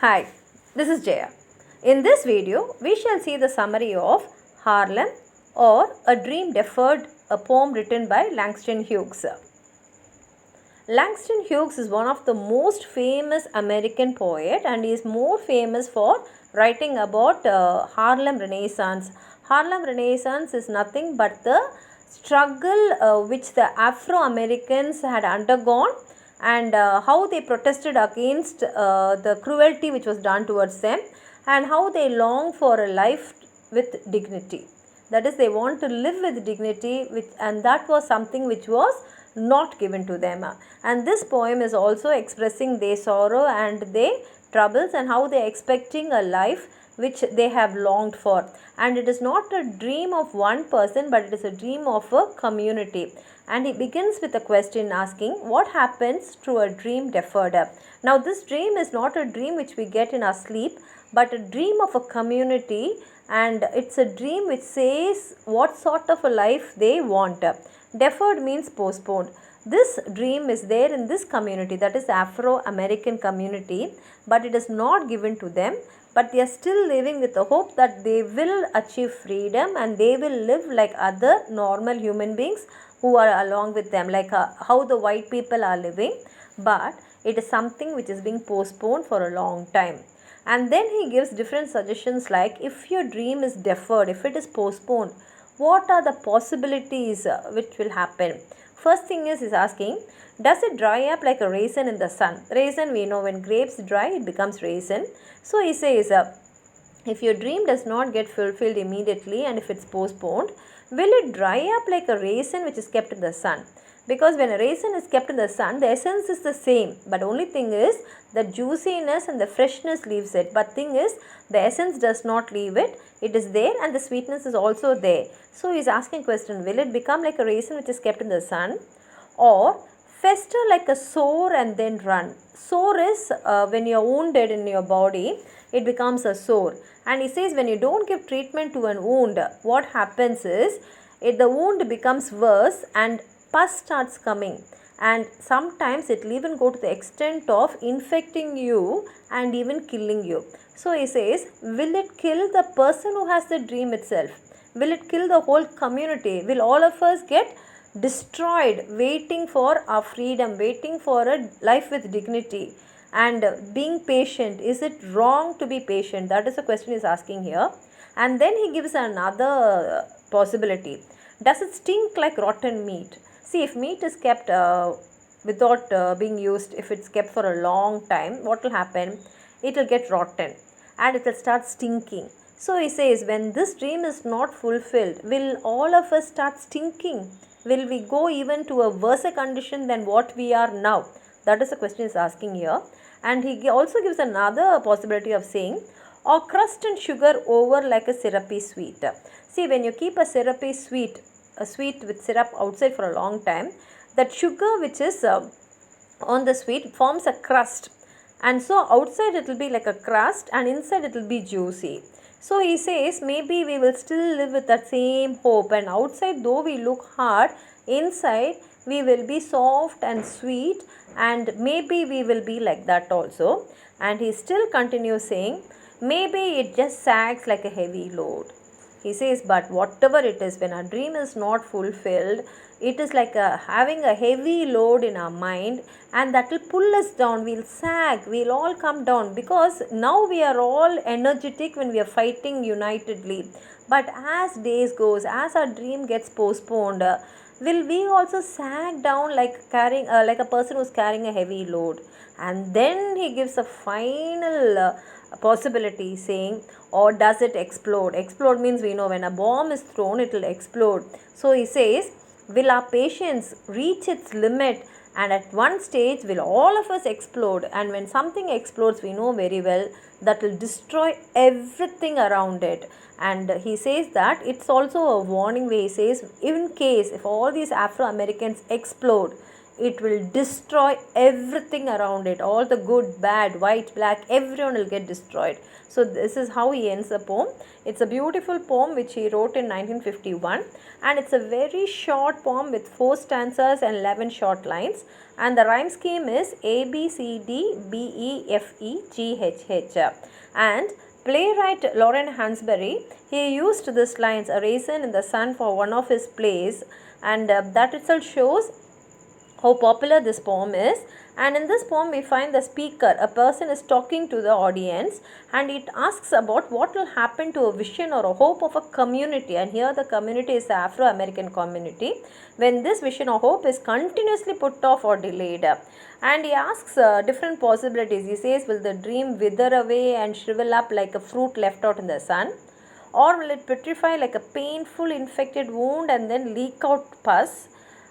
Hi, this is Jaya. In this video, we shall see the summary of Harlem or A Dream Deferred, a poem written by Langston Hughes. Langston Hughes is one of the most famous American poet and he is more famous for writing about Harlem Renaissance. Harlem Renaissance is nothing but the struggle which the Afro-Americans had undergone and how they protested against the cruelty which was done towards them and how they long for a life with dignity. That is, they want to live with dignity and that was something which was not given to them. And this poem is also expressing their sorrow and their troubles and how they are expecting a life which they have longed for. And it is not a dream of one person, but it is a dream of a community. And he begins with a question asking, what happens to a dream deferred? Now this dream is not a dream which we get in our sleep, but a dream of a community, and it's a dream which says what sort of a life they want. Deferred means postponed. This dream is there in this community, that is Afro-American community, but it is not given to them, but they are still living with the hope that they will achieve freedom and they will live like other normal human beings who are along with them, like how the white people are living, but it is something which is being postponed for a long time. And then he gives different suggestions like, if your dream is deferred, if it is postponed, what are the possibilities which will happen? First thing is he's asking, does it dry up like a raisin in the sun? Raisin, we know when grapes dry, it becomes raisin. So he says, if your dream does not get fulfilled immediately and if it's postponed, will it dry up like a raisin which is kept in the sun? Because when a raisin is kept in the sun, the essence is the same, but only thing is the juiciness and the freshness leaves it. But thing is, the essence does not leave it. It is there and the sweetness is also there. So he is asking question, will it become like a raisin which is kept in the sun, or fester like a sore and then run? Sore is when you are wounded in your body, it becomes a sore. And he says when you don't give treatment to a wound, what happens is the wound becomes worse and pus starts coming, and sometimes it will even go to the extent of infecting you and even killing you. So he says, will it kill the person who has the dream itself? Will it kill the whole community? Will all of us get destroyed waiting for our freedom, waiting for a life with dignity and being patient? Is it wrong to be patient? That is the question he is asking here. And then he gives another possibility. Does it stink like rotten meat? See, if meat is kept without being used, if it's kept for a long time, what will happen? It will get rotten and it will start stinking. So he says, when this dream is not fulfilled, will all of us start stinking? Will we go even to a worse condition than what we are now? That is the question he is asking here. And he also gives another possibility of saying, or crust and sugar over like a syrupy sweet. See, when you keep a syrupy sweet, a sweet with syrup outside for a long time, that sugar which is on the sweet forms a crust, and so outside it will be like a crust and inside it will be juicy. So he says maybe we will still live with that same hope, and outside though we look hard, inside we will be soft and sweet, and maybe we will be like that also. And he still continues saying, maybe it just sags like a heavy load. He says, but whatever it is, when our dream is not fulfilled, it is like having a heavy load in our mind, and that will pull us down. We'll sag, we'll all come down, because now we are all energetic when we are fighting unitedly. But as days goes, as our dream gets postponed, will we also sag down like carrying like a person who's carrying a heavy load? And then he gives a final possibility saying, or does it explode? Explode means we know when a bomb is thrown, it will explode. So he says, will our patience reach its limit, and at one stage will all of us explode? And when something explodes, we know very well that will destroy everything around it. And he says that it's also a warning where he says, in case if all these Afro-Americans explode, it will destroy everything around it. All the good, bad, white, black, everyone will get destroyed. So this is how he ends the poem. It's a beautiful poem which he wrote in 1951, and it's a very short poem with 4 stanzas and 11 short lines, and the rhyme scheme is A B C D B E F E G H H. And playwright Lawrence Hansberry, he used this lines, a raisin in the sun, for one of his plays, and that itself shows how popular this poem is. And in this poem we find the speaker, a person is talking to the audience, and it asks about what will happen to a vision or a hope of a community, and here the community is the Afro-American community, when this vision or hope is continuously put off or delayed. And he asks different possibilities. He says, will the dream wither away and shrivel up like a fruit left out in the sun? Or will it petrify like a painful infected wound and then leak out pus?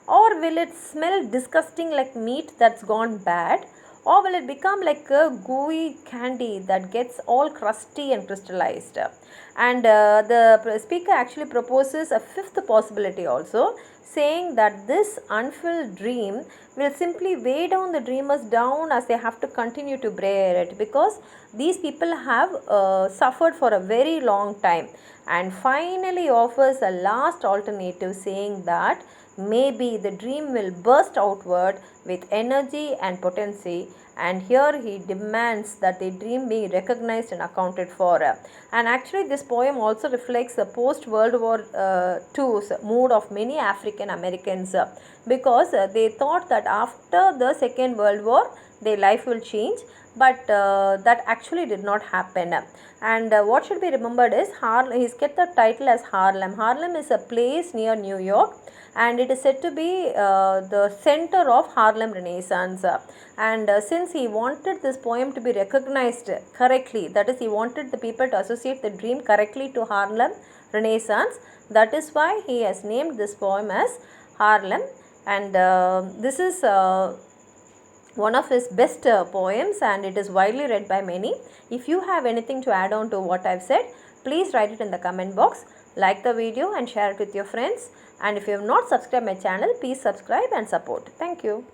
Or will it smell disgusting like meat that's gone bad? Or will it become like a gooey candy that gets all crusty and crystallized? And the speaker actually proposes a fifth possibility also, saying that this unfulfilled dream will simply weigh down the dreamers down as they have to continue to bear it, because these people have suffered for a very long time. And finally offers a last alternative, saying that maybe the dream will burst outward with energy and potency, and here he demands that the dream be recognized and accounted for. And actually this poem also reflects the post-World War II's mood of many African Americans, because they thought that after the Second World War their life will change, but that actually did not happen. And what should be remembered is he's kept the title as Harlem. Harlem is a place near New York, and it is said to be the center of Harlem Renaissance. And since he wanted this poem to be recognized correctly, that is, he wanted the people to associate the dream correctly to Harlem Renaissance, that is why he has named this poem as Harlem. And this is one of his best poems, and it is widely read by many. If you have anything to add on to what I have said, please write it in the comment box. Like the video and share it with your friends. And if you have not subscribed my channel, please subscribe and support. Thank you.